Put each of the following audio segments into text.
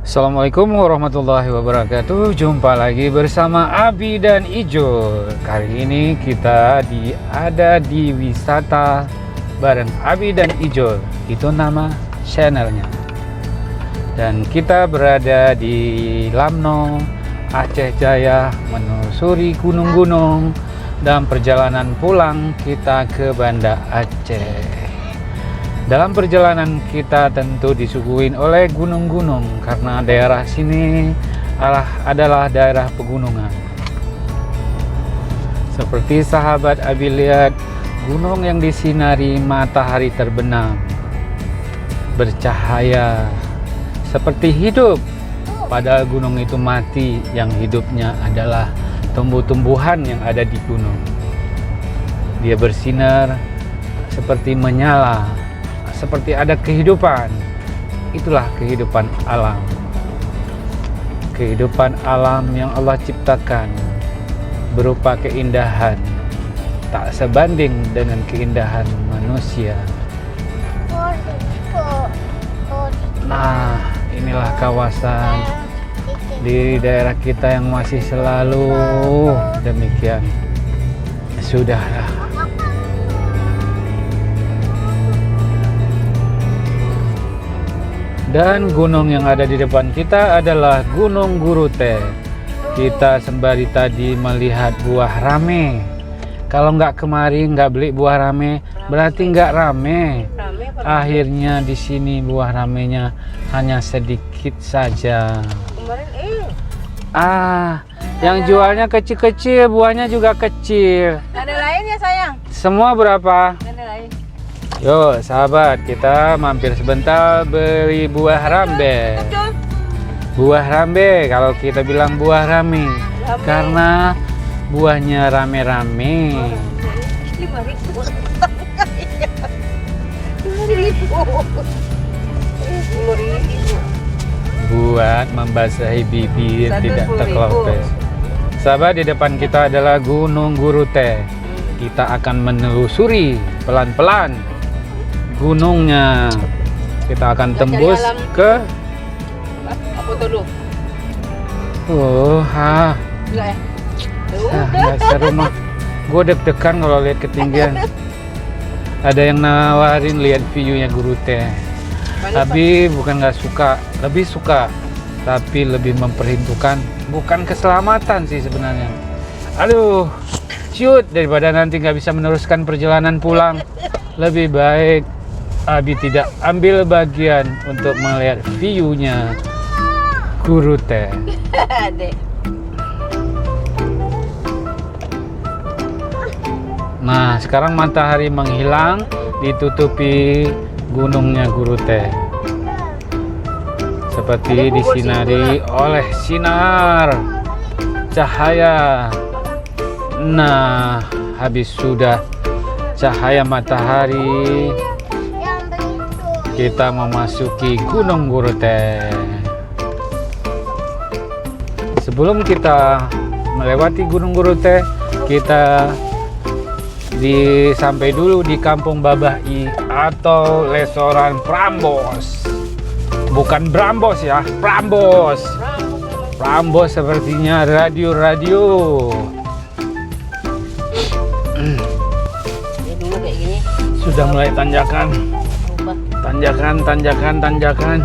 Assalamualaikum warahmatullahi wabarakatuh. Jumpa lagi bersama Abi dan Ijul. Kali ini kita ada di wisata bareng Abi dan Ijul. Itu nama channelnya. Dan kita berada di Lamno, Aceh Jaya, menelusuri gunung-gunung. Dan perjalanan pulang kita ke Banda Aceh. Dalam perjalanan kita tentu disuguhin oleh gunung-gunung karena daerah sini adalah daerah pegunungan. Seperti sahabat Abi lihat, gunung yang disinari matahari terbenam, bercahaya, seperti hidup. Padahal gunung itu mati, yang hidupnya adalah tumbuh-tumbuhan yang ada di gunung. Dia bersinar seperti menyala, seperti ada kehidupan. Itulah kehidupan alam. Kehidupan alam yang Allah ciptakan berupa keindahan tak sebanding dengan keindahan manusia. Nah, inilah kawasan di daerah kita yang masih selalu demikian. Sudahlah. Dan gunung yang ada di depan kita adalah Gunung Guruteh. Kita sembari tadi melihat buah rame. Kalau nggak kemarin nggak beli buah rame, berarti nggak rame. Akhirnya di sini buah ramenya hanya sedikit saja. Yang jualnya kecil-kecil, buahnya juga kecil. Ada lain ya sayang? Semua berapa? Ada lain. Yuk sahabat, kita mampir sebentar beli buah rambe. Buah rambe, kalau kita bilang buah rame, karena buahnya rame-rame. 5.000. Buat membasahi bibir, tidak 10.000. terkelompes. Sahabat, di depan kita adalah Gunung Guruteh. Kita akan menelusuri pelan-pelan gunungnya. Kita akan tembus ke Apa dulu? Enggak ya? Nggak seru mah. Gue deg-degan kalau lihat ketinggian. Ada yang nawarin lihat view-nya Guruteh. Tapi bukan nggak suka, lebih suka, tapi lebih memperhitungkan bukan keselamatan sih sebenarnya. Aduh, shoot, daripada nanti nggak bisa meneruskan perjalanan pulang, lebih baik Abi tidak ambil bagian untuk melihat view-nya Guruteh. Nah, sekarang matahari menghilang, ditutupi gunungnya Guruteh. Seperti disinari oleh sinar cahaya. Nah, habis sudah cahaya matahari, kita memasuki Gunung Guruteh. Sebelum kita melewati Gunung Guruteh, kita sampai dulu di Kampung Babai atau restoran Prambos. Bukan Brambos ya, Prambos. Prambos sepertinya radio-radio. Ya dulu kayak gini. Sudah mulai tanjakan. Tanjakan.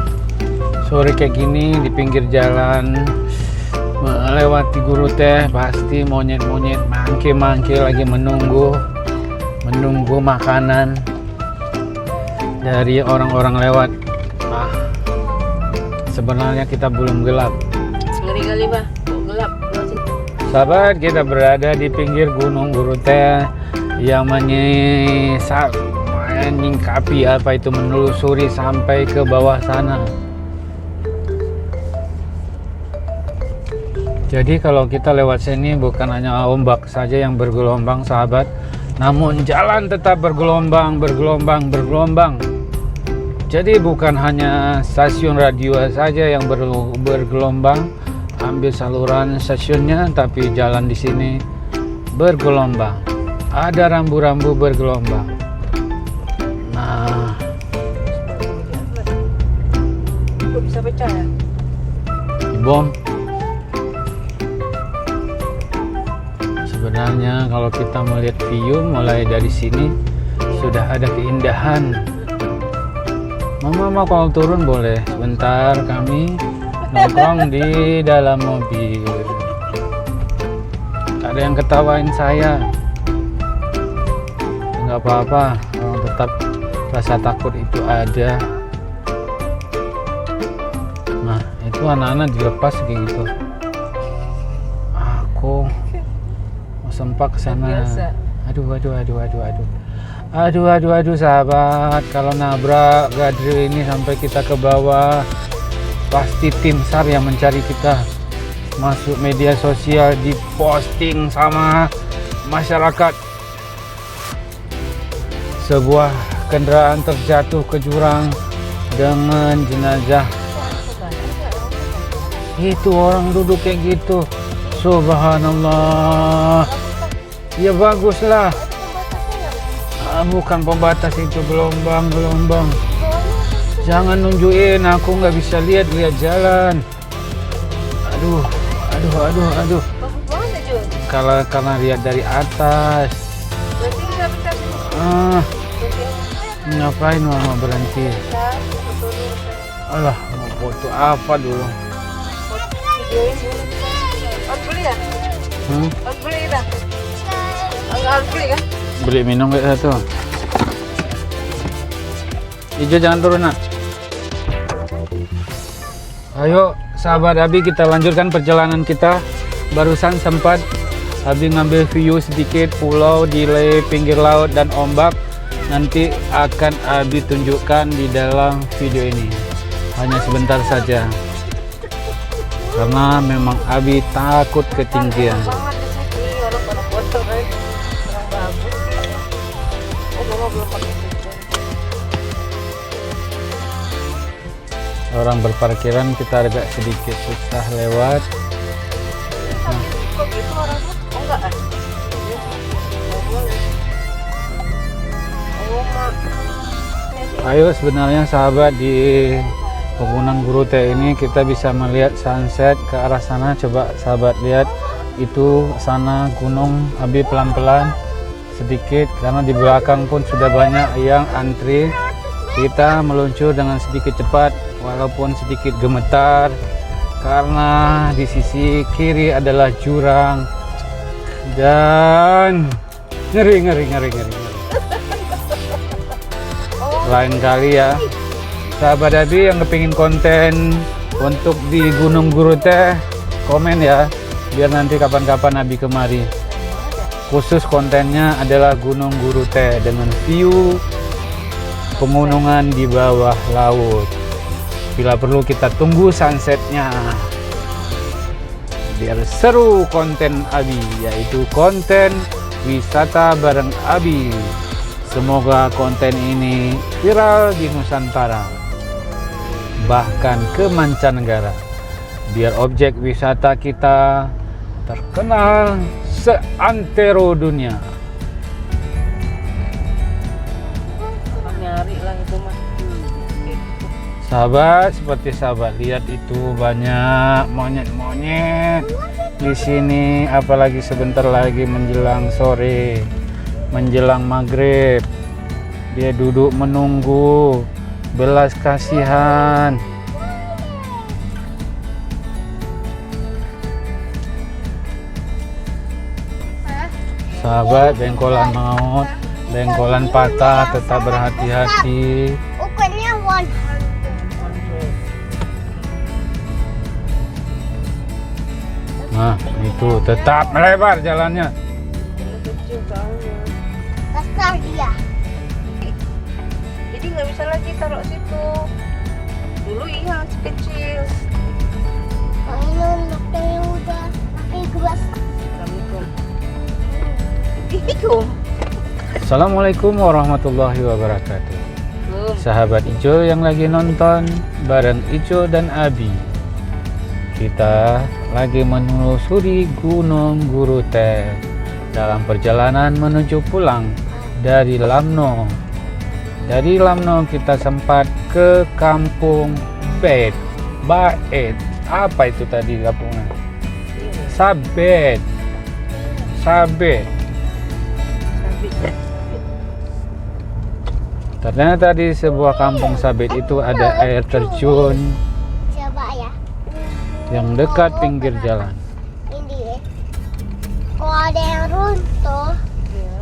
Sore kayak gini di pinggir jalan melewati Guruteh, pasti monyet-monyet mangke lagi menunggu makanan dari orang-orang lewat. Sebenarnya kita belum gelap. Ngeri kali bah, gelap. Sahabat, kita berada di pinggir Gunung Guruteh yang menyingkapi apa itu, menelusuri sampai ke bawah sana. Jadi kalau kita lewat sini bukan hanya ombak saja yang bergelombang sahabat, namun jalan tetap bergelombang. Jadi bukan hanya stasiun radio saja yang bergelombang, ambil saluran stasiunnya, tapi jalan di sini bergelombang. Ada rambu-rambu bergelombang. Nah, Kok bisa pecah ya? bom. Sebenarnya kalau kita melihat view mulai dari sini sudah ada keindahan. Mama kalau turun boleh sebentar, kami nongkrong di dalam mobil. Ada yang ketawain saya, nggak apa-apa, tetap rasa takut itu ada. Nah itu anak-anak dilepas kayak gitu. Aku mau sempak ke sana. Aduh sahabat, kalau nabrak gadril ini sampai kita ke bawah, pasti tim SAR yang mencari kita. Masuk media sosial, diposting sama masyarakat. Sebuah kendaraan terjatuh ke jurang dengan jenazah. Itu orang duduk kayak gitu. Subhanallah. Ya baguslah. Bukan pembatas itu, gelombang. Jangan nunjukin, aku nggak bisa lihat jalan. Aduh. Bagus banget, Jun. Karena lihat dari atas. Berarti kita bisa sini. Ngapain mama berhenti? Bisa foto dulu. Alah, mau foto apa dulu? Videoin dulu. Harus beli ya? Harus beli kita? Harus beli kan? Beli minum kayak satu. Ijo jangan turun nak. Ayo sahabat Abi, kita lanjutkan perjalanan kita. Barusan sempat Abi ngambil view sedikit pulau di pinggir laut dan ombak. Nanti akan Abi tunjukkan di dalam video ini. Hanya sebentar saja. Karena memang Abi takut ketinggian. Banget di sini, orang pada foto kan. Kurang bagus. Oh, mama belum pakai filter. Orang berparkiran kita agak sedikit susah lewat. Kok gitu orangnya? Oh enggak ah? Oh boleh. Oh mak. Ayo sebenarnya sahabat, di Pegunungan Guru Teh ini kita bisa melihat sunset ke arah sana. Coba sahabat lihat itu sana gunung. Abi pelan-pelan sedikit karena di belakang pun sudah banyak yang antri. Kita meluncur dengan sedikit cepat walaupun sedikit gemetar karena di sisi kiri adalah jurang dan ngeri. Lain kali ya sahabat Abi yang kepingin konten untuk di Gunung Guru Teh, komen ya, biar nanti kapan-kapan Abi kemari. Khusus kontennya adalah Gunung Guru Teh dengan view pegunungan di bawah laut. Bila perlu kita tunggu sunsetnya biar seru konten Abi, yaitu konten wisata bareng Abi. Semoga konten ini viral di Nusantara, bahkan ke mancanegara, biar objek wisata kita terkenal seantero dunia. Nyari lah itu mah. Sahabat, seperti sahabat lihat itu banyak monyet-monyet di sini, apalagi sebentar lagi menjelang sore, menjelang maghrib. Dia duduk menunggu, belas kasihan. Sahabat, bengkolan maut, bengkolan patah, tetap berhati-hati. Ukurannya 100. Nah, itu tetap melebar jalannya. Kecil soalnya. Besar dia. Jadi nggak bisa lagi taruh situ. Dulu iya kecil. Ini pakai udah pakai gelas. Assalamualaikum. Assalamualaikum. Assalamualaikum warahmatullahi wabarakatuh. Belum. Sahabat Ijo yang lagi nonton bareng Ijo dan Abi, kita lagi menelusuri Gunung Guru Teh dalam perjalanan menuju pulang dari Lamno. Dari Lamno kita sempat ke kampung Baet Apa itu tadi kampungnya? Sabet. Sabet. Ternyata di sebuah kampung Sabet itu ada air terjun Coba ya. yang dekat pinggir jalan. Ini. Kalau ada yang runtuh, Iya.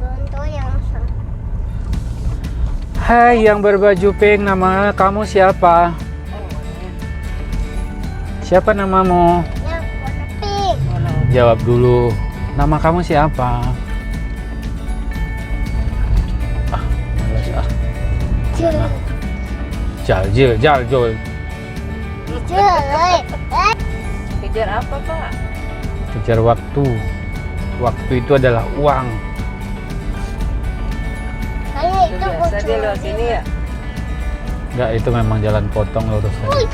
runtuh yang Hai yang berbaju pink, nama kamu siapa? Siapa namamu? yang warna pink. Jawab dulu. Nama kamu siapa? Malas ah. Jal. Jelek. Kejar apa, Pak? Kejar waktu. Waktu itu adalah uang. Kayak Itu itu biasa dia lewat sini ya. Enggak, itu memang jalan potong lurus aja.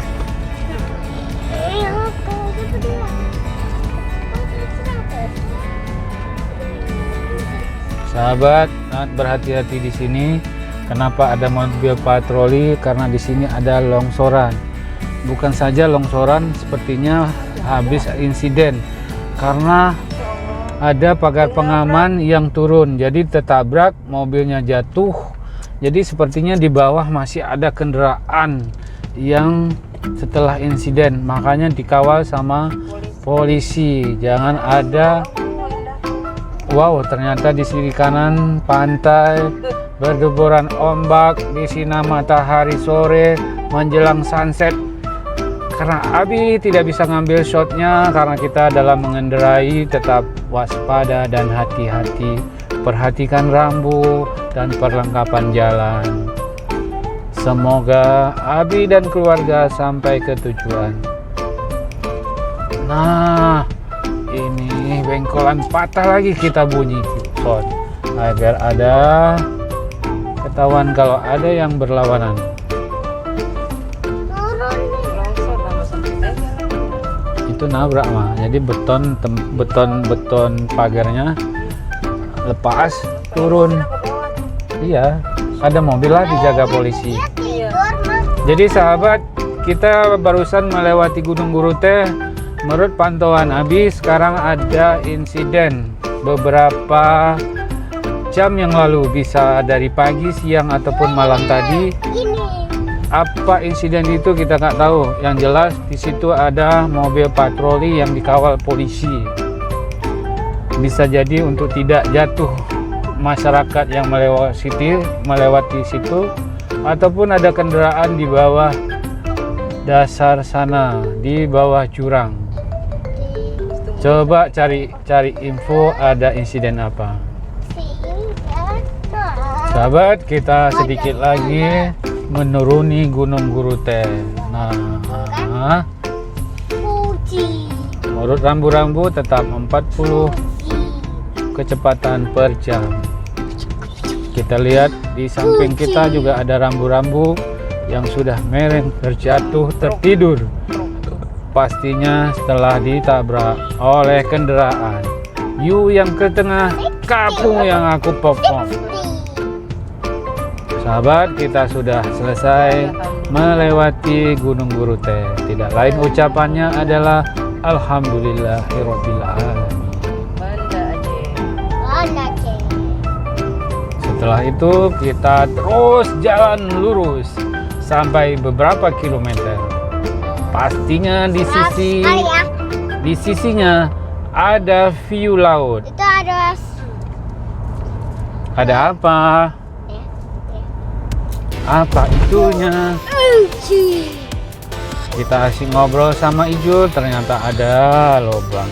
Sahabat, berhati-hati di sini. Kenapa ada mobil patroli? Karena di sini ada longsoran. Bukan saja longsoran, sepertinya habis insiden. Karena ada pagar pengaman yang turun, jadi tertabrak, mobilnya jatuh. Jadi sepertinya di bawah masih ada kendaraan yang setelah insiden, makanya dikawal sama polisi. Jangan ada. Wow, ternyata di sisi kanan pantai berdeburan ombak, di sini matahari sore menjelang sunset. Karena Abi tidak bisa ngambil shotnya karena kita dalam mengendarai tetap waspada dan hati-hati. Perhatikan rambu dan perlengkapan jalan. Semoga Abi dan keluarga sampai ke tujuan. Nah, ini bengkolan patah lagi, kita bunyi shot agar ada ketahuan kalau ada yang berlawanan. Longsor tambah sempit aja. Itu nabrak mah, jadi beton pagarnya lepas turun. Iya, ada mobil lah dijaga polisi. Tidur mah. Jadi sahabat, kita barusan melewati Gunung Guru teh. Menurut pantauan Abi, sekarang ada insiden beberapa jam yang lalu, bisa dari pagi, siang ataupun malam tadi. Ini. Apa insiden itu kita nggak tahu. Yang jelas di situ ada mobil patroli yang dikawal polisi. Bisa jadi untuk tidak jatuh masyarakat yang melewati situ, ataupun ada kendaraan di bawah dasar sana, di bawah jurang. Coba cari info ada insiden apa. Sahabat, kita sedikit lagi menuruni Gunung Guru teh. Nah, Puji. menurut rambu-rambu tetap 40 kecepatan per jam. Kita lihat di samping kita juga ada rambu-rambu yang sudah mereng, terjatuh, tertidur. Pastinya setelah ditabrak oleh kendaraan. You yang ke tengah, kamu yang aku popom. Sahabat, kita sudah selesai melewati Gunung Guru teh. Tidak lain ucapannya adalah Alhamdulillahirabbil alamin. Banda aja. Setelah itu kita terus jalan lurus sampai beberapa kilometer. Pastinya di sisinya ada view laut. Itu ada Ada apa? Apa itunya? Kita asik ngobrol sama Ijul, ternyata ada lubang.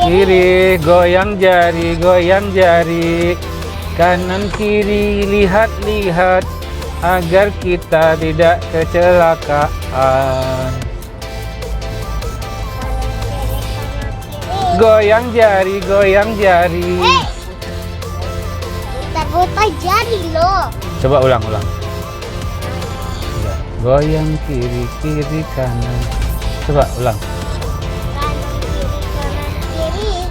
Kiri, goyang jari, kanan kiri, lihat agar kita tidak kecelakaan. Goyang jari. Buta jari loh. Coba ulang. Goyang kiri, kanan. Coba ulang.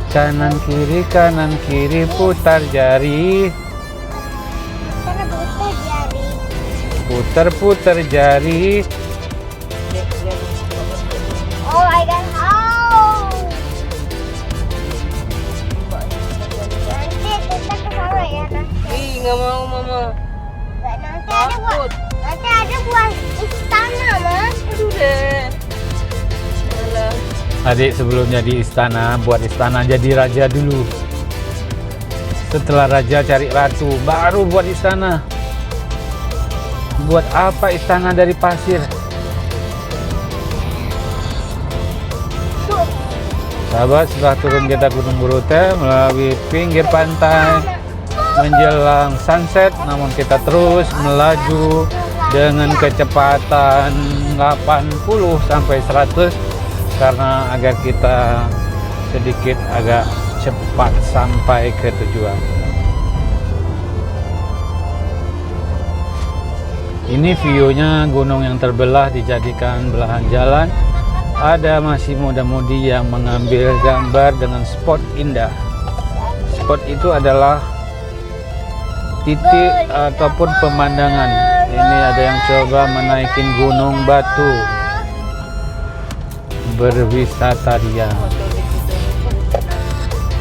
Kanan kiri Kanan kiri, putar jari. puter-puter jari. Oh my god. Oh. Nanti kita ke sana ya nanti. Ih, nggak mau mama. Nanti ada buat istana, Mas. Aduh deh. Alah. Adik sebelumnya di istana, buat istana jadi raja dulu. Setelah raja cari ratu, baru buat istana. Buat apa istana dari pasir? Sahabat, setelah turun kita Gunung Burute melalui pinggir pantai menjelang sunset, namun kita terus melaju dengan kecepatan 80 sampai 100 karena agar kita sedikit agak cepat sampai ke tujuan. Ini view-nya gunung yang terbelah dijadikan belahan jalan. Ada masih muda-mudi yang mengambil gambar dengan spot indah. Spot itu adalah titik ataupun pemandangan. Ini ada yang coba menaikin gunung batu, berwisata dia.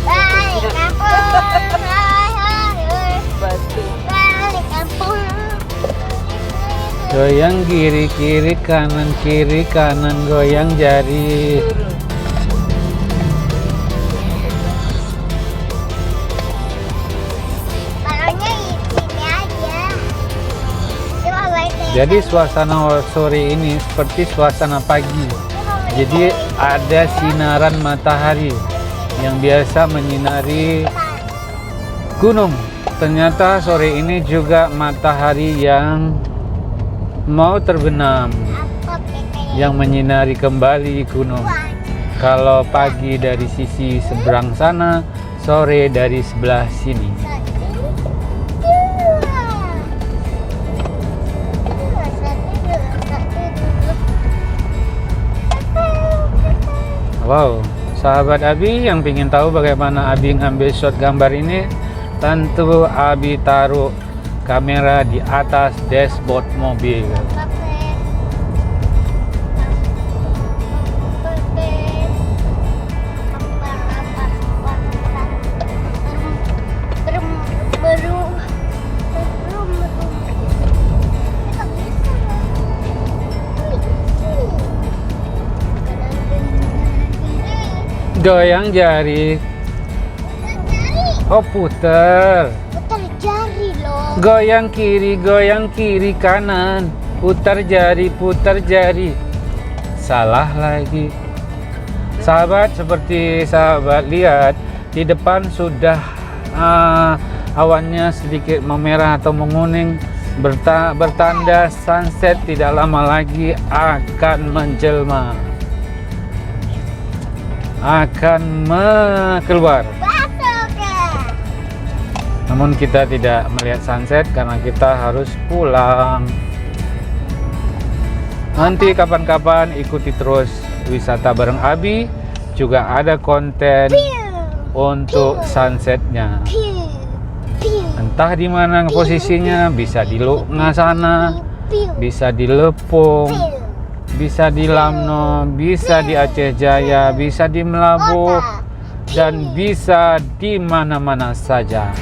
Balik kampung. Batu. Balik kampung. Goyang kiri kanan, goyang jari. Turun. Taruhnya ini aja. Coba balik lagi. Jadi suasana sore ini seperti suasana pagi. Jadi ada sinaran matahari yang biasa menyinari gunung. Ternyata sore ini juga matahari yang mau terbenam, yang menyinari kembali gunung. Kalau pagi dari sisi seberang sana, sore dari sebelah sini. Wow, sahabat Abi yang ingin tahu bagaimana Abi ngambil shot gambar ini, tentu Abi taruh kamera di atas dashboard mobil. Goyang jari. Oh, puter. Putar jari loh. Goyang kiri kanan. Putar jari. Salah lagi. Sahabat, seperti sahabat lihat, di depan sudah awannya sedikit memerah atau menguning, bertanda sunset tidak lama lagi akan menjelma, akan keluar. Namun kita tidak melihat sunset karena kita harus pulang. Nanti kapan-kapan ikuti terus wisata bareng Abi, juga ada konten untuk sunsetnya. Entah di mana posisinya, bisa di Lukna sana, bisa di Lepung, bisa di Lamno, bisa di Aceh Jaya, bisa di Melabuh, dan bisa di mana-mana saja.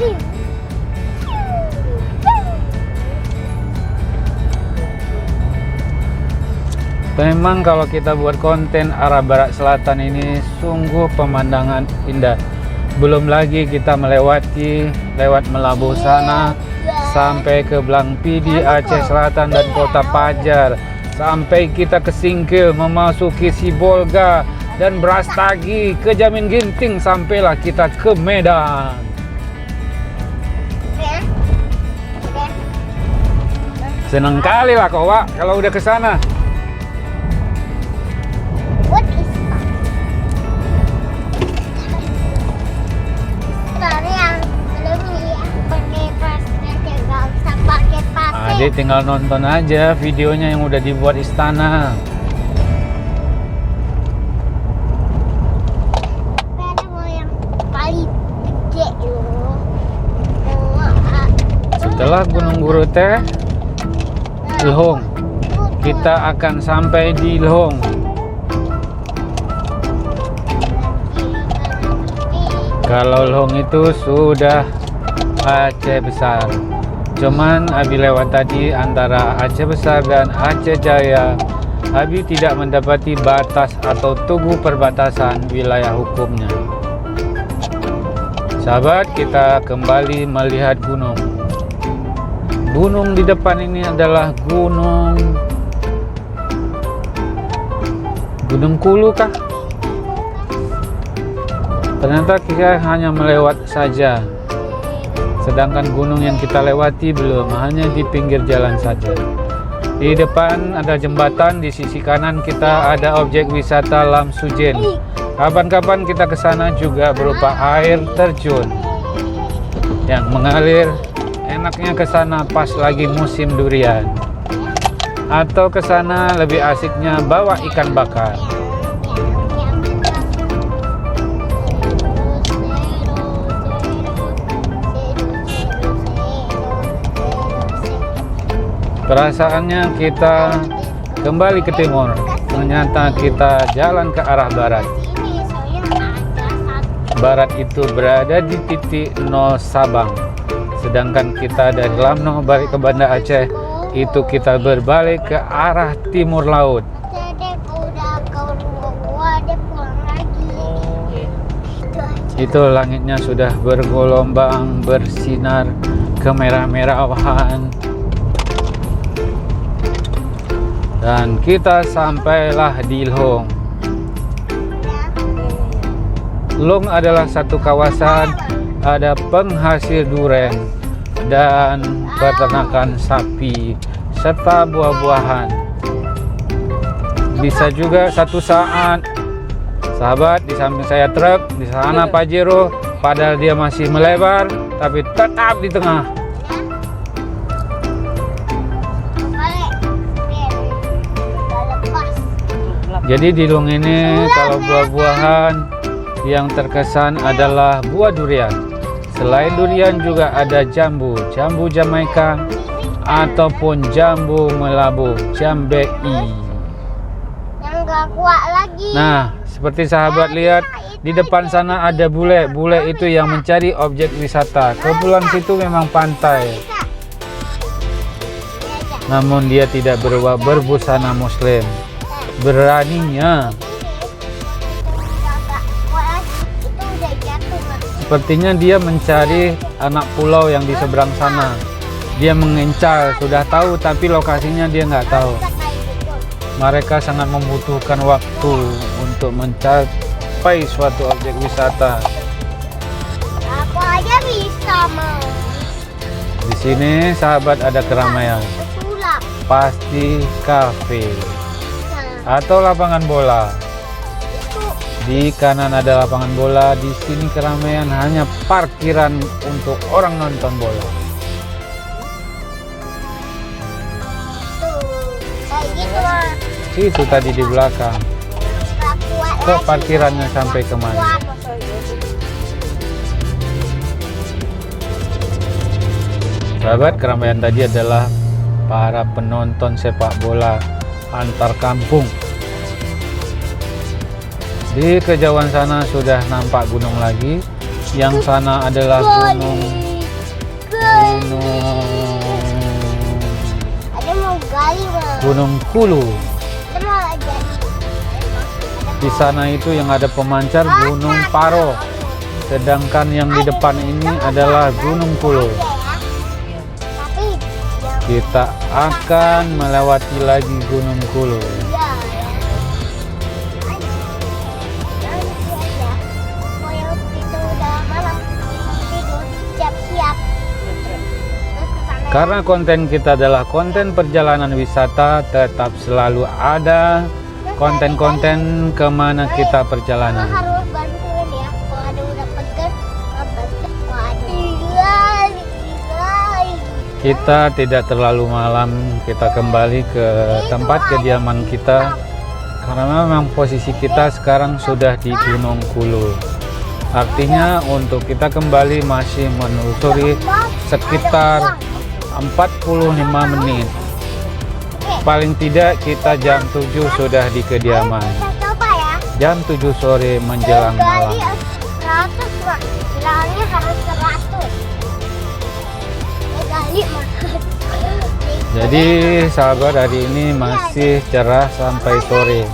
Memang kalau kita buat konten arah barat selatan ini sungguh pemandangan indah. Belum lagi kita melewati lewat Melabuh sana sampai ke Blangpi di Aceh Selatan dan Kota Pajar, sampai kita ke Singkil, memasuki Sibolga dan Brastagi ke Jamin Ginting, sampailah kita ke Medan. Senang kali lah kau, Wak, kalau udah ke sana. What is that? Tadi yang belum lihat pakai pasir, nggak usah pakai pasir. Adik tinggal nonton aja videonya yang udah dibuat istana. Ada mau yang paling gede loh. Setelah Gunung Burute, Lhong. Kita akan sampai di Lhong. Kalau Lhong itu sudah Aceh Besar. Cuman Abi lewat tadi antara Aceh Besar dan Aceh Jaya. Abi tidak mendapati batas atau tugu perbatasan wilayah hukumnya. Sahabat, kita kembali melihat gunung. Gunung di depan ini adalah Gunung Kulu kah? Ternyata kita hanya melewat saja. Sedangkan gunung yang kita lewati belum, hanya di pinggir jalan saja. Di depan ada jembatan, di sisi kanan kita ada objek wisata Lam Sujen. Kapan-kapan kita ke sana juga berupa air terjun yang mengalir. Enaknya ke sana pas lagi musim durian. Atau ke sana lebih asiknya bawa ikan bakar. Perasaannya kita kembali ke timur. Ternyata kita jalan ke arah barat. Barat itu berada di titik 0 Sabang. Sedangkan kita dari Lamno balik ke Banda Aceh, itu kita berbalik ke arah timur laut. Itu langitnya sudah bergelombang, bersinar kemerah-merahan. Dan kita sampailah di Lhong. Lhong adalah satu kawasan ada penghasil duren dan peternakan sapi serta buah-buahan. Bisa juga satu saat, sahabat, di samping saya truk, di sana Pajero, padahal dia masih melebar tapi tetap di tengah. Jadi di Lhong ini kalau buah-buahan yang terkesan adalah buah durian. Selain durian juga ada jambu, jambu Jamaika ataupun jambu Melabu, jambei. Yang gak kuat lagi. Nah, seperti sahabat lihat di depan sana ada bule. Bule itu yang mencari objek wisata. Kebetulan situ memang pantai. Namun dia tidak berbusana muslim. Beraninya. Sepertinya dia mencari anak pulau yang di seberang sana. Dia mengincar, sudah tahu tapi lokasinya dia nggak tahu. Mereka sangat membutuhkan waktu untuk mencapai suatu objek wisata. Aku aja bisa mau. Di sini sahabat ada keramaian. Sulap. Pasti kafe atau lapangan bola. Di kanan ada lapangan bola, di sini keramaian hanya parkiran untuk orang nonton bola. Kayak gitu mah. Itu tadi di belakang. Kok parkirannya sampai kemana? Sahabat, keramaian tadi adalah para penonton sepak bola antar kampung. Di kejauhan sana sudah nampak gunung lagi. Yang sana adalah gunung Ada mau gali mah. Gunung Kulu. Ada mau jadi. Di sana itu yang ada pemancar Gunung Paro. Sedangkan yang di depan ini adalah Gunung Kulu. Tapi Kita akan melewati lagi Gunung Kulu. Karena konten kita adalah konten perjalanan wisata, tetap selalu ada konten-konten kemana kita perjalanan. harus bantuin ya. Kalau ada udah pegang, Kita tidak terlalu malam, kita kembali ke tempat kediaman kita. Karena memang posisi kita sekarang sudah di Gunung Kulu. Artinya untuk kita kembali masih menelusuri sekitar 45 menit. Paling tidak kita jam 7 sudah di kediaman. Kita coba ya. Jam 7 sore menjelang malam. Gali 100 Mak. Bilangnya harus 100. Gali Mak. Jadi sahabat, hari ini masih cerah sampai sore.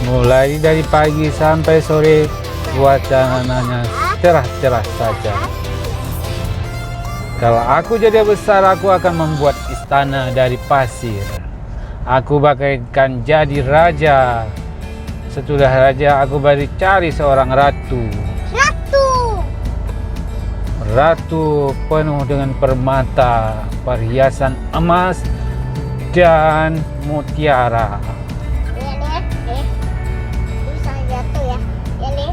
Mulai dari pagi sampai sore cuacanya cerah-cerah saja. Kalau aku jadi besar, aku akan membuat istana dari pasir. Aku bagaikan jadi raja. Setelah raja, aku baru cari seorang ratu. Ratu penuh dengan permata, perhiasan emas dan mutiara. Ya nih, bisa jatuh ya. Ya nih.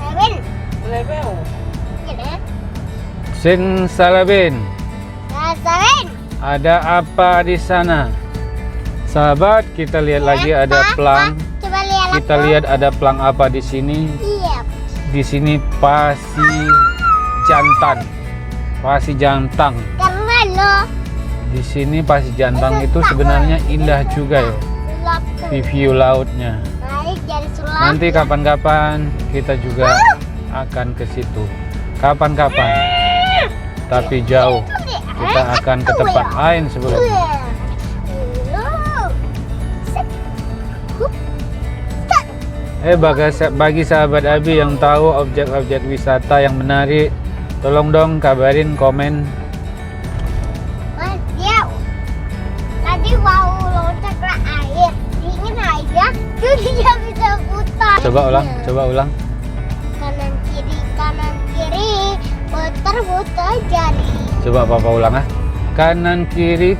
Lewin. Lebel. Ya nih. Sing salabin. Rasain. Ada apa di sana? Sahabat, kita lihat lagi ada pelang. Coba lihat. Kita lihat ada pelang apa di sini? Iya. Di sini pasi jantan. Pasi jantang. Karena lo Di sini pasi jantang itu sebenarnya indah juga ya. sulap tuh. View lautnya. Naik jadi sulap. Nanti kapan-kapan kita juga akan ke situ. Kapan-kapan. Tapi jauh. Kita akan ke tempat lain sebelumnya. Bagi sahabat Abi yang tahu objek-objek wisata yang menarik, tolong dong kabarin, komen. Mas, dia tadi mau loncat ke air, dingin aja, terus dia bisa putar. Coba ulang. Kanan kiri, putar jari. Coba Papa ulang ah. Kanan kiri,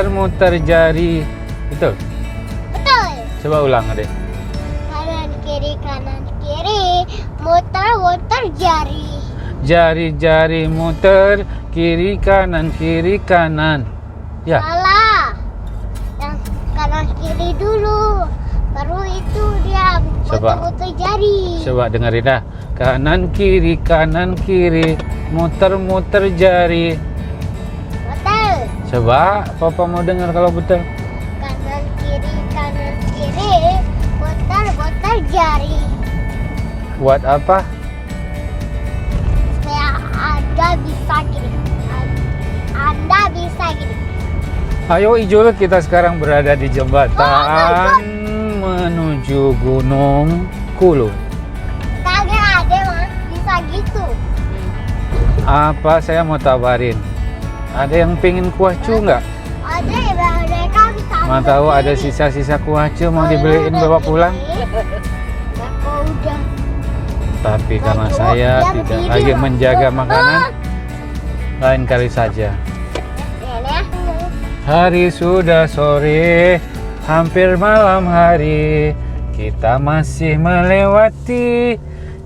muter jari. Betul? Betul. Coba ulang adek. Kanan kiri, muter jari. Jari-jari muter, kiri kanan. Ya, Salah. Yang kanan kiri dulu, baru itu dia Coba. muter jari. coba dengerin dah. Kanan kiri, muter jari. Betul. Coba Papa mau dengar kalau betul. Kanan kiri, muter jari. Buat apa? Supaya Anda bisa gini. Anda bisa gini. Ayo Ijul, kita sekarang berada di jembatan menuju Gunung Kulu. Kagak ada Mas, bisa gitu. Apa saya mau tawarin? Ada yang pengen kuah cu nggak? Ada ya mereka bisa. Mau tahu ada sisa-sisa kuah cu mau dibeliin bawa pulang? Aku udah. Tapi karena saya tidak lagi menjaga makanan, lain kali saja. Ya. Hari sudah sore, hampir malam hari. Kita masih melewati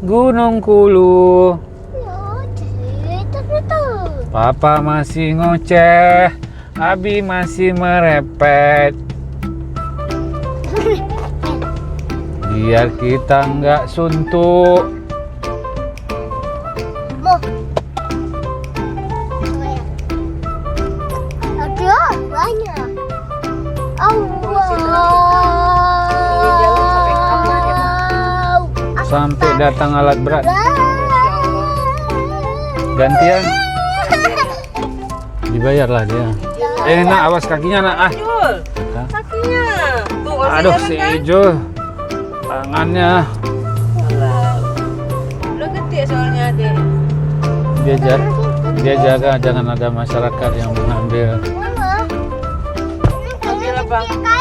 Gunung Kulu. Papa masih ngoceh, Abi masih merepet. Biar kita nggak suntuk. Aduh, banyak. Sampai datang alat berat. Gantian. Dibayarlah dia. Nak, awas kakinya nak ah. Jul, kakinya. Tuh, nggak usah Aduh jalan, si kan? Ijul, tangannya. Alah. Udah gede soalnya adek. Dia jaga jangan ada masyarakat yang mengambil. Ambil apa?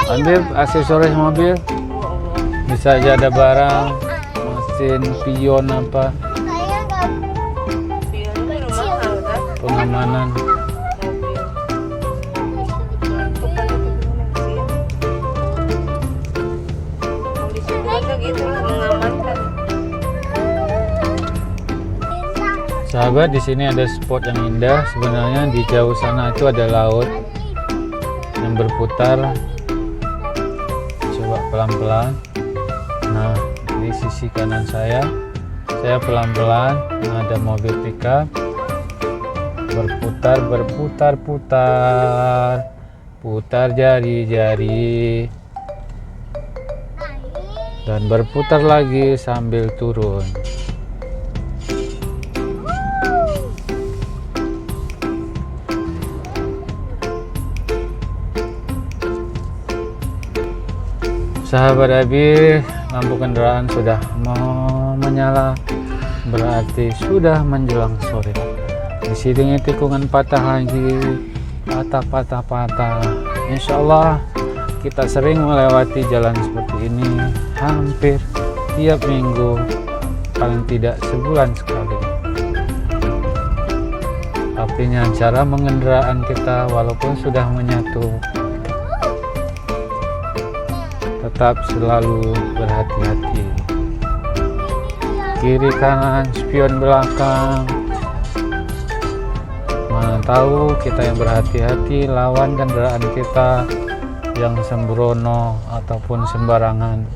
Ambil aksesoris mobil. Bisa aja ada barang, mesin, pion apa, Pionnya rumah mahal kan? pengamanan. Mobil. Bukan itu gimana sih? Polisi juga gitu mengamankan. Sahabat, di sini ada spot yang indah. Sebenarnya di jauh sana itu ada laut yang berputar. Coba pelan-pelan. Nah, di sisi kanan saya pelan-pelan. Nah, ada mobil pickup. Berputar, berputar-putar, putar jari-jari, dan berputar lagi sambil turun. Sahabat Abi, lampu kendaraan sudah mau menyala, berarti sudah menjelang sore. Di sini tikungan patah lagi, patah. Insya Allah kita sering melewati jalan seperti ini hampir tiap minggu, paling tidak sebulan sekali. Artinya cara mengendaraan kita walaupun sudah menyatu, tetap selalu berhati-hati. Kiri kanan, spion belakang. Mana tahu kita yang berhati-hati lawan kendaraan kita yang sembrono ataupun sembarangan.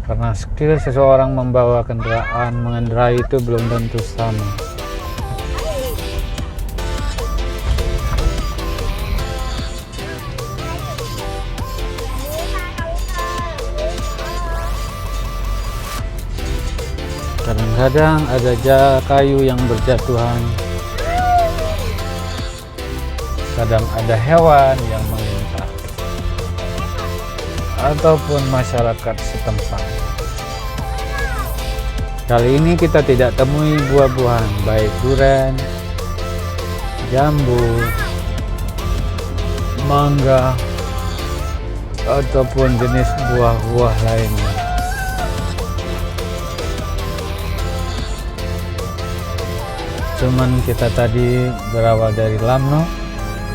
Karena skill seseorang membawa kendaraan, mengendarai itu belum tentu sama. Kadang-kadang ada kayu yang berjatuhan, kadang ada hewan yang melintas, ataupun masyarakat setempat. Kali ini kita tidak temui buah-buahan, baik durian, jambu, mangga, ataupun jenis buah-buah lainnya. Cuman kita tadi berawal dari Lamno,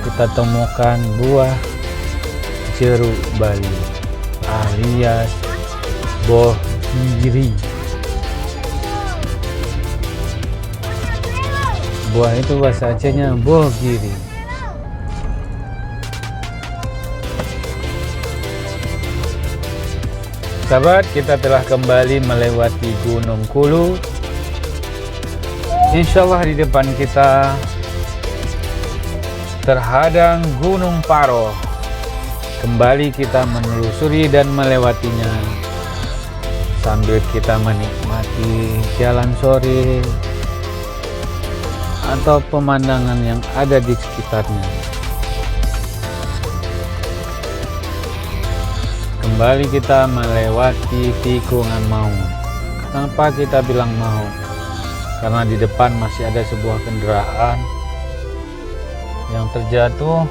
kita temukan buah jeruk Bali alias bohgiri. Buah itu bahasa Acehnya bohgiri. Sahabat, kita telah kembali melewati Gunung Kulu. Insya Allah di depan kita terhadang Gunung Paro. Kembali kita menelusuri dan melewatinya sambil kita menikmati jalan sore atau pemandangan yang ada di sekitarnya. Kembali kita melewati tikungan Maut. Kenapa kita bilang Maut? Karena di depan masih ada sebuah kendaraan yang terjatuh,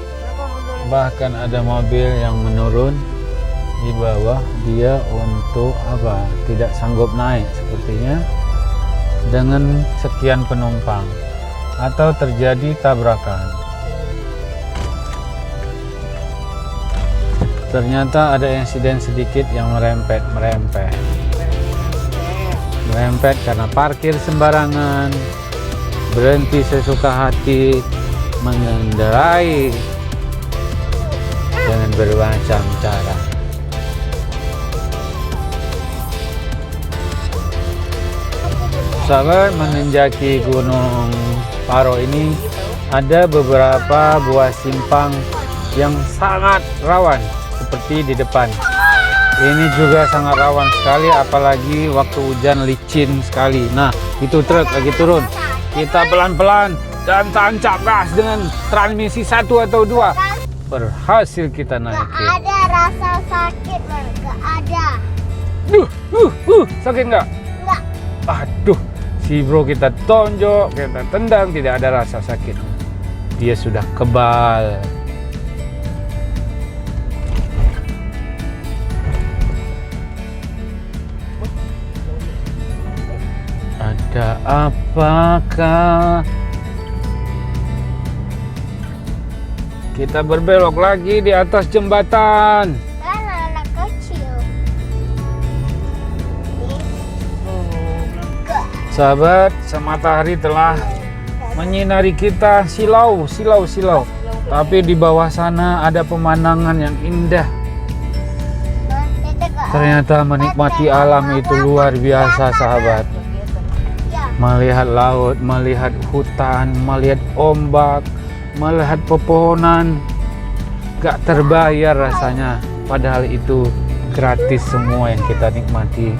bahkan ada mobil yang menurun di bawah. Dia untuk apa? Tidak sanggup naik sepertinya dengan sekian penumpang, atau terjadi tabrakan. Ternyata ada insiden sedikit yang merempet karena parkir sembarangan, berhenti sesuka hati, mengendarai dengan bermacam cara. Sahabat, menanjaki Gunung Paro ini ada beberapa buah simpang yang sangat rawan, seperti di depan. Ini juga sangat rawan sekali, apalagi waktu hujan, licin sekali. Nah, itu truk lagi turun. Kita pelan-pelan dan tancap gas dengan transmisi 1 atau 2. Berhasil kita naik. Gak ada rasa sakit, gak ada. Sakit nggak? Enggak. Aduh, si bro kita tonjok, kita tendang, tidak ada rasa sakit. Dia sudah kebal. Ada apakah? Kita berbelok lagi di atas jembatan. Kan anak kecil. Sahabat, matahari telah menyinari kita, silau. Tapi di bawah sana ada pemandangan yang indah. Ternyata menikmati alam itu luar biasa, sahabat. Melihat laut, melihat hutan, melihat ombak, melihat pepohonan, gak terbayar rasanya. Padahal itu gratis semua yang kita nikmati,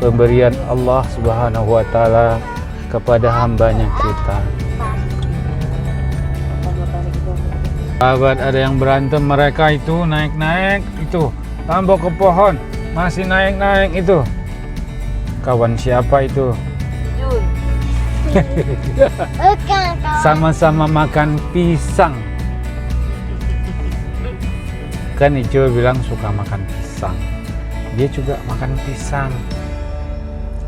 pemberian Allah Subhanahu wa Ta'ala kepada hambanya kita. Sahabat, ada yang berantem, mereka itu naik-naik itu tambah ke pohon, masih naik-naik itu. Kawan siapa itu? Jun. Bukan kawan. Sama-sama makan pisang. Kan Ijo bilang suka makan pisang, dia juga makan pisang.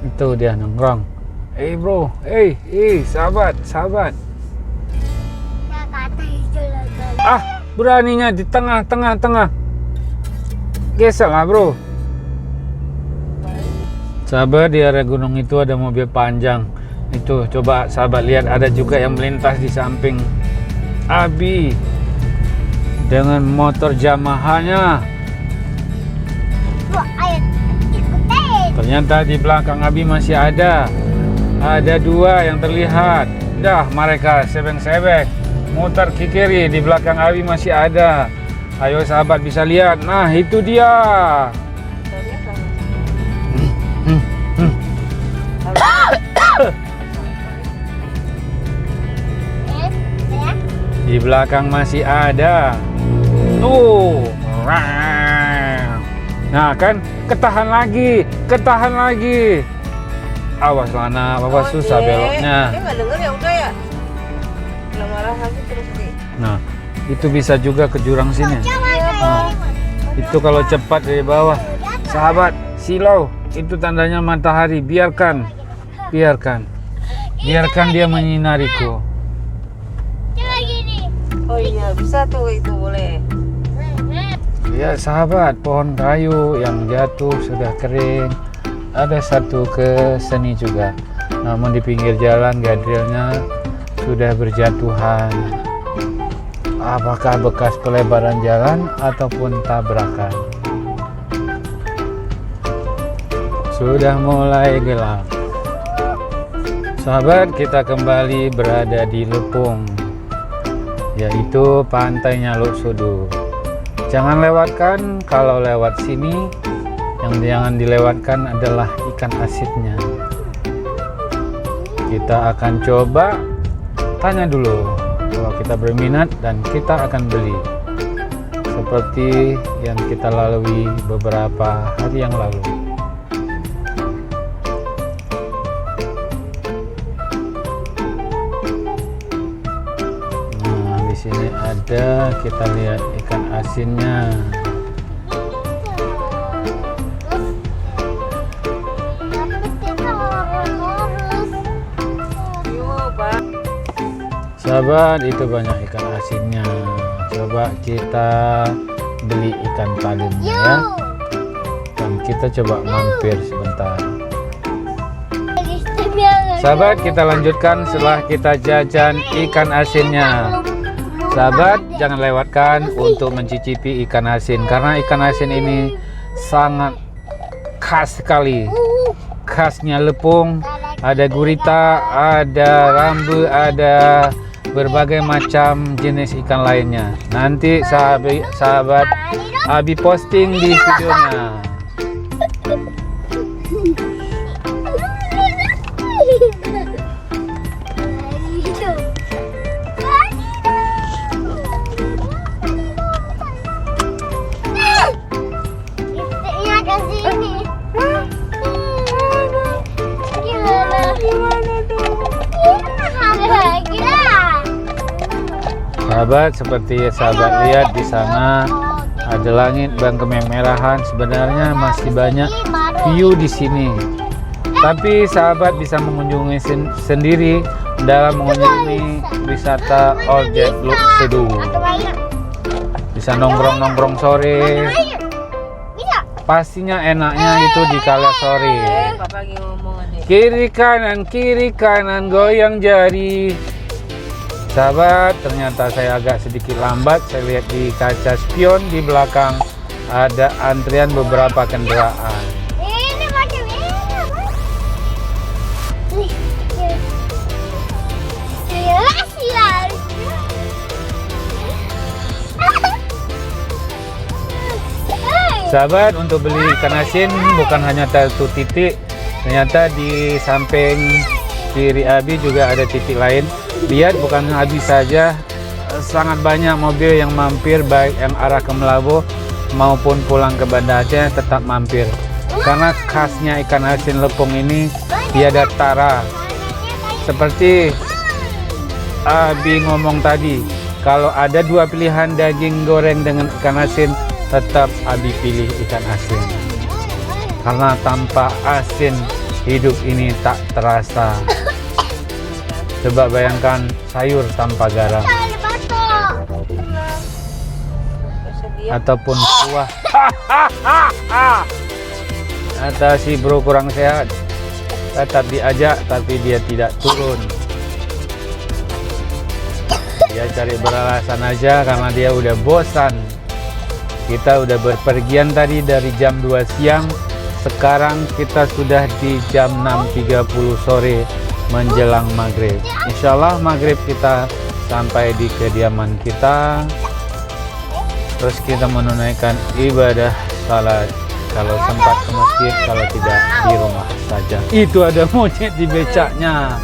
Itu dia nongkrong. Bro, sahabat. Nah, kata hijau lagi. Beraninya di tengah. Geser lah bro. Sahabat, di area gunung itu ada mobil panjang. Itu coba sahabat lihat, ada juga yang melintas di samping Abi dengan motor Yamaha-nya. Wah, ayo ikutin. Ternyata di belakang Abi masih ada dua yang terlihat. Dah mereka sebeng-sebeng muter ke kiri, di belakang Abi masih ada. Ayo sahabat bisa lihat. Nah itu dia. Di belakang masih ada. Tuh. Nah kan, ketahan lagi. Awas Lana, bapak susah beloknya. Dia nggak denger ya udah ya. Udah marah lagi terus nih. Nah, itu bisa juga ke jurang sini. Nah, Itu kalau cepat dari bawah. Sahabat, silau. Itu tandanya matahari. Biarkan dia menyinariku. coba gini. Oh iya, bisa tuh itu boleh. Ya sahabat, pohon kayu yang jatuh sudah kering. Ada satu ke sini juga. Namun di pinggir jalan gadrilnya sudah berjatuhan. Apakah bekas pelebaran jalan ataupun tabrakan? Sudah mulai gelap. Sahabat, kita kembali berada di Lepung, yaitu pantainya Lok Sodo. Jangan lewatkan, kalau lewat sini yang jangan dilewatkan adalah ikan asinnya. Kita akan coba tanya dulu kalau kita berminat dan kita akan beli, seperti yang kita lalui beberapa hari yang lalu. Nah, di sini ada, kita lihat ikan asinnya. Sahabat, itu banyak ikan asinnya. Coba kita beli ikan palinnya ya. Dan kita coba mampir sebentar. Sahabat, kita lanjutkan setelah kita jajan ikan asinnya. Sahabat, jangan lewatkan untuk mencicipi ikan asin, karena ikan asin ini sangat khas sekali. Khasnya Lepung, ada gurita, ada rambu, ada berbagai macam jenis ikan lainnya. Nanti sahabat Abi posting di videonya. Sahabat, seperti sahabat lihat di sana ada langit yang kemerahan. Sebenarnya masih banyak view di sini. Tapi sahabat bisa mengunjungi sendiri dalam mengunjungi wisata objek Lok Sodo. Bisa nongkrong-nongkrong sore. Pastinya enaknya itu di kala sore. Papa lagi ngomong aja. Kiri kanan goyang jari. Sahabat, ternyata saya agak sedikit lambat. Saya lihat di kaca spion di belakang ada antrian beberapa kendaraan. Ini macam ini. Sahabat, untuk beli ikan asin bukan hanya satu titik, ternyata di samping kiri Abi juga ada titik lain. Lihat, bukan Abi saja, sangat banyak mobil yang mampir, baik yang arah ke Melabu maupun pulang ke Banda Aceh tetap mampir. Karena khasnya ikan asin lepung ini tiada tara. Seperti Abi ngomong tadi, kalau ada dua pilihan daging goreng dengan ikan asin, tetap Abi pilih ikan asin. Karena tanpa asin hidup ini tak terasa. Coba bayangkan sayur tanpa garam ataupun kuah. Kata si bro kurang sehat, tetap diajak tapi dia tidak turun. Dia cari beralasan aja karena dia udah bosan. Kita udah berpergian tadi dari jam 2 siang. Sekarang kita sudah di jam 6.30 sore menjelang maghrib. Insya Allah maghrib kita sampai di kediaman kita. Terus kita menunaikan ibadah salat. Kalau sempat ke masjid, kalau tidak di rumah saja. Itu ada monyet di becaknya.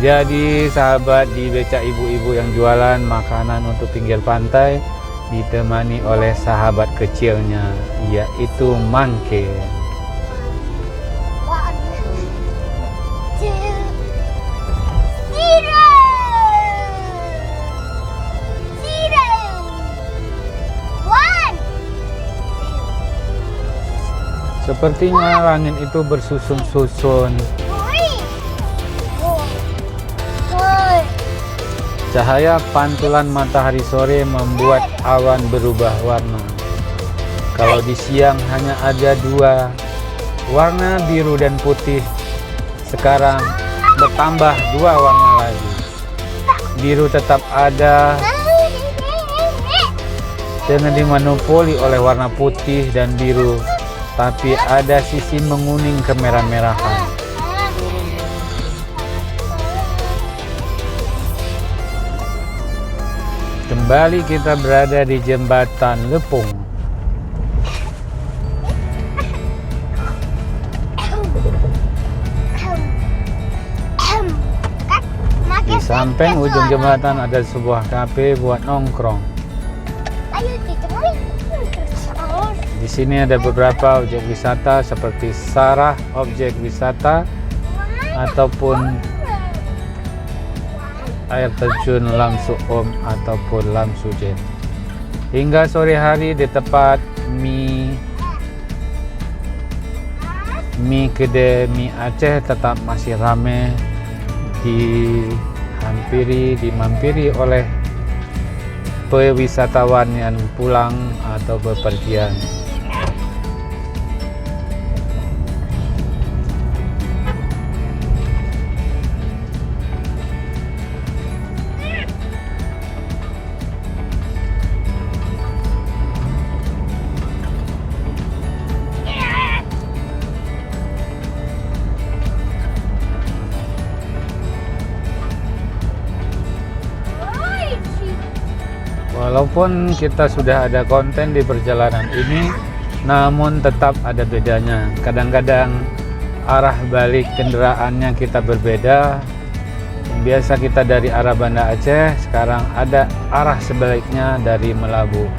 Jadi sahabat, di becak ibu-ibu yang jualan makanan untuk pinggir pantai ditemani oleh sahabat kecilnya, yaitu Mangke. Sepertinya langit itu bersusun-susun. Cahaya pantulan matahari sore membuat awan berubah warna. Kalau di siang hanya ada dua, warna biru dan putih. Sekarang bertambah dua warna lagi. Biru tetap ada dengan dimonopoli oleh warna putih dan biru. Tapi ada sisi menguning kemerah-merahan. Kembali kita berada di jembatan Lepung. Di samping ujung jembatan ada sebuah kafe buat nongkrong. Di sini ada beberapa objek wisata seperti Sarah objek wisata ataupun air terjun Lam Suom ataupun Lam Sujen. Hingga sore hari di tempat mie kedai mie Aceh tetap masih ramai, dimampiri oleh pewisatawan yang pulang atau bepergian. Walaupun kita sudah ada konten di perjalanan ini, namun tetap ada bedanya. Kadang-kadang arah balik kendaraannya kita berbeda. Biasa kita dari arah Banda Aceh, sekarang ada arah sebaliknya dari Melabu.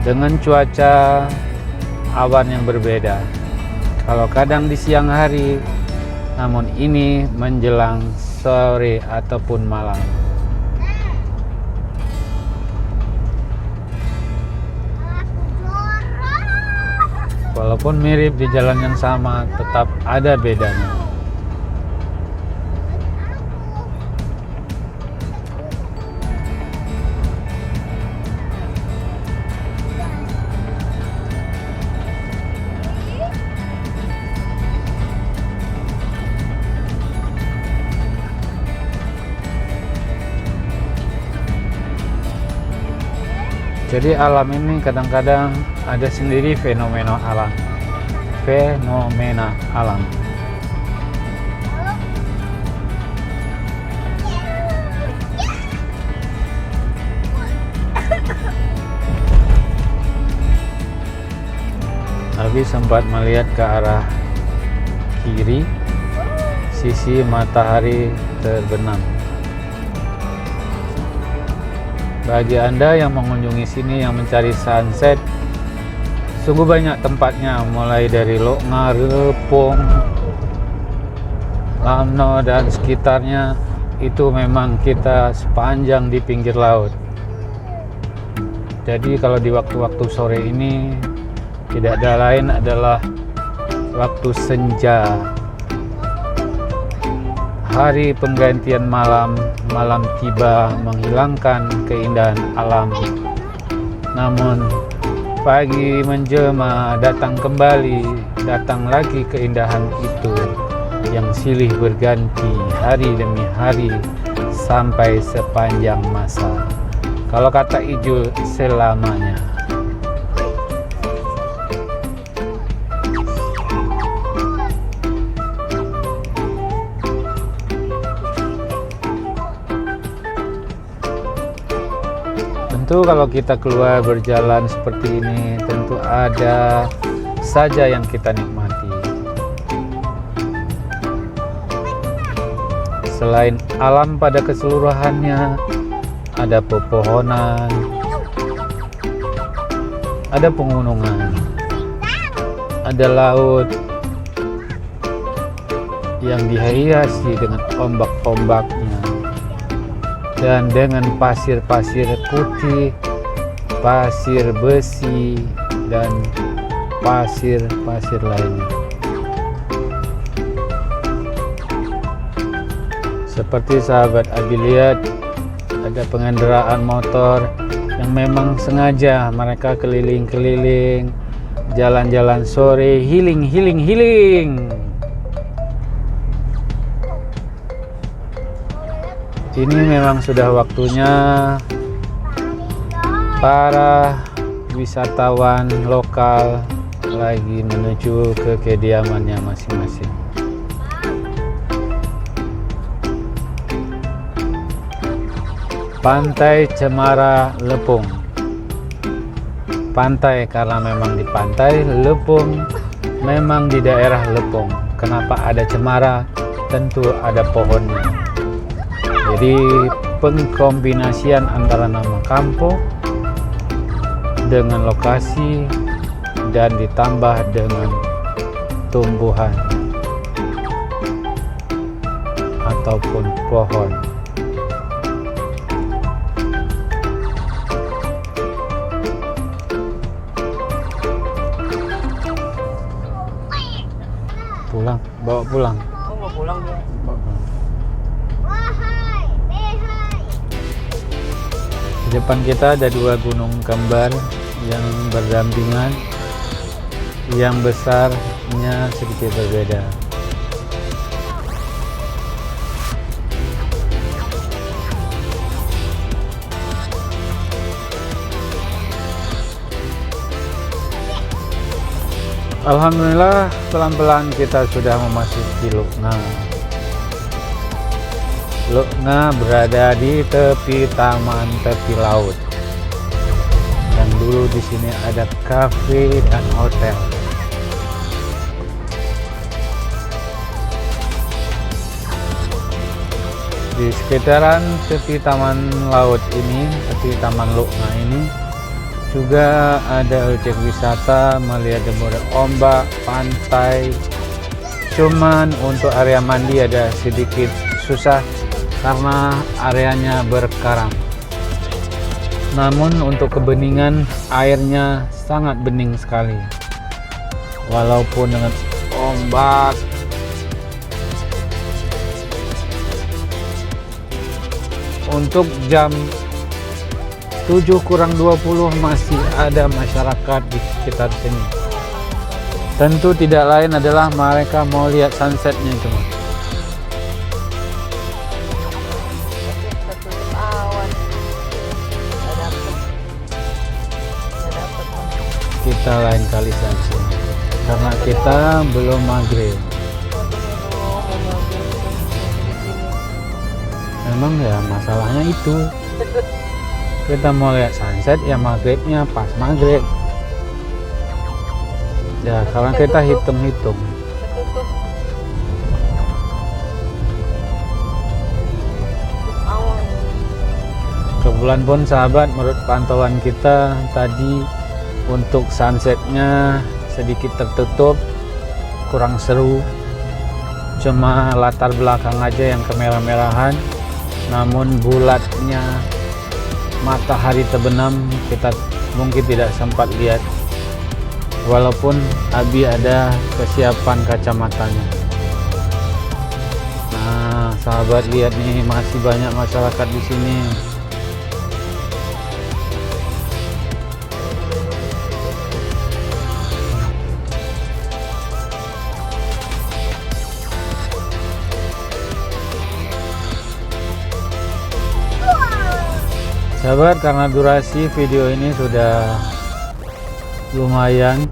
Dengan cuaca awan yang berbeda. Kalau kadang di siang hari, namun ini menjelang sore ataupun malam. Walaupun mirip di jalan yang sama, tetap ada bedanya. Jadi alam ini kadang-kadang ada sendiri fenomena alam. Abi sempat melihat ke arah kiri, sisi matahari terbenam. Bagi Anda yang mengunjungi sini, yang mencari sunset, sungguh banyak tempatnya, mulai dari Lok Nga, Lepong, Lamno dan sekitarnya. Itu memang kita sepanjang di pinggir laut. Jadi kalau di waktu-waktu sore ini tidak ada lain adalah waktu senja, hari penggantian malam. Malam tiba menghilangkan keindahan alam. Namun pagi menjelma, datang kembali, datang lagi keindahan itu yang silih berganti hari demi hari sampai sepanjang masa. Kalau kata Ijul, selamanya. Tentu kalau kita keluar berjalan seperti ini, tentu ada saja yang kita nikmati. Selain alam pada keseluruhannya, ada pepohonan, ada pegunungan, ada laut yang dihiasi dengan ombak-ombaknya dan dengan pasir-pasir putih, pasir besi, dan pasir-pasir lainnya. Seperti sahabat Abi lihat, ada pengendaraan motor yang memang sengaja mereka keliling-keliling, jalan-jalan sore, healing. Ini memang sudah waktunya para wisatawan lokal lagi menuju ke kediamannya masing-masing. Pantai Cemara Lepong. Pantai karena memang di pantai, Lepong memang di daerah Lepong. Kenapa ada cemara? Tentu ada pohonnya. Jadi pengkombinasian antara nama kampung dengan lokasi dan ditambah dengan tumbuhan ataupun pohon. Pulang, bawa pulang. Oh, mau pulang dia. Di depan kita ada dua gunung kembar yang berdampingan. Yang besarnya sedikit berbeda. Alhamdulillah, pelan-pelan kita sudah memasuki Lok Nga. Lok Nga berada di tepi taman tepi laut. Yang dulu di sini ada kafe dan hotel. Di sekitaran tepi taman laut ini, tepi taman Lok Nga ini, juga ada objek wisata melihat jemur ombak, pantai. Cuman untuk area mandi ada sedikit susah karena areanya berkarang. Namun untuk kebeningan airnya sangat bening sekali. Walaupun dengan ombak untuk jam 7:20 masih ada masyarakat di sekitar sini. Tentu tidak lain adalah mereka mau lihat sunsetnya cuma. Tertutup awan. Nggak dapet. Kita lain kali saja. Karena kita belum maghrib. Memang ya masalahnya itu. Kita mau lihat sunset ya maghribnya pas maghrib. Ya, kalau kita hitung-hitung, Ketutup. Awan. kebetulan pun sahabat, menurut pantauan kita tadi untuk sunsetnya sedikit tertutup, kurang seru. Cuma latar belakang aja yang kemerah-merahan, namun bulatnya matahari terbenam kita mungkin tidak sempat lihat, walaupun Abi ada kesiapan kacamatanya. Nah, sahabat lihat nih, masih banyak masyarakat di sini. Sahabat, karena durasi video ini sudah lumayan,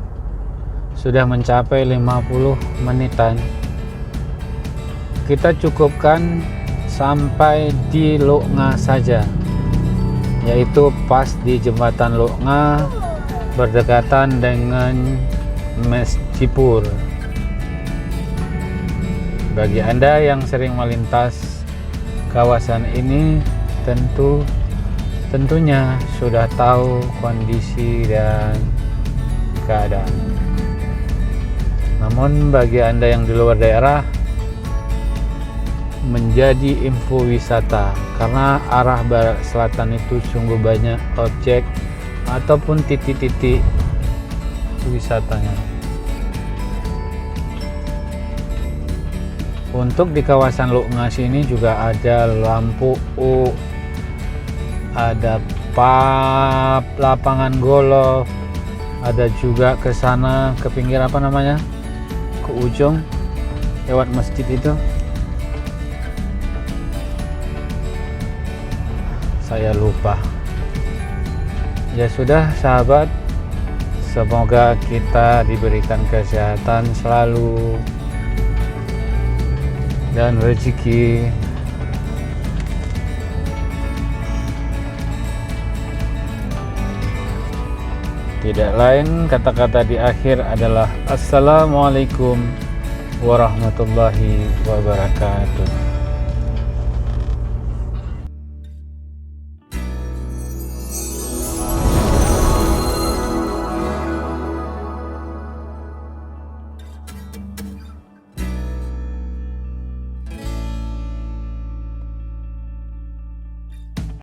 sudah mencapai 50 menitan, kita cukupkan sampai di Loknga saja, yaitu pas di jembatan Loknga berdekatan dengan Mes Cipur. Bagi Anda yang sering melintas kawasan ini tentunya sudah tahu kondisi dan keadaan. Namun bagi Anda yang di luar daerah, menjadi info wisata, karena arah barat selatan itu sungguh banyak objek ataupun titik-titik wisatanya. Untuk di kawasan Loknga sini juga ada Lampu U, ada lapangan golf, ada juga ke sana ke pinggir apa namanya, ke ujung lewat masjid itu, saya lupa. Ya sudah sahabat, semoga kita diberikan kesehatan selalu dan rezeki. Tidak lain kata-kata di akhir adalah Assalamualaikum warahmatullahi wabarakatuh.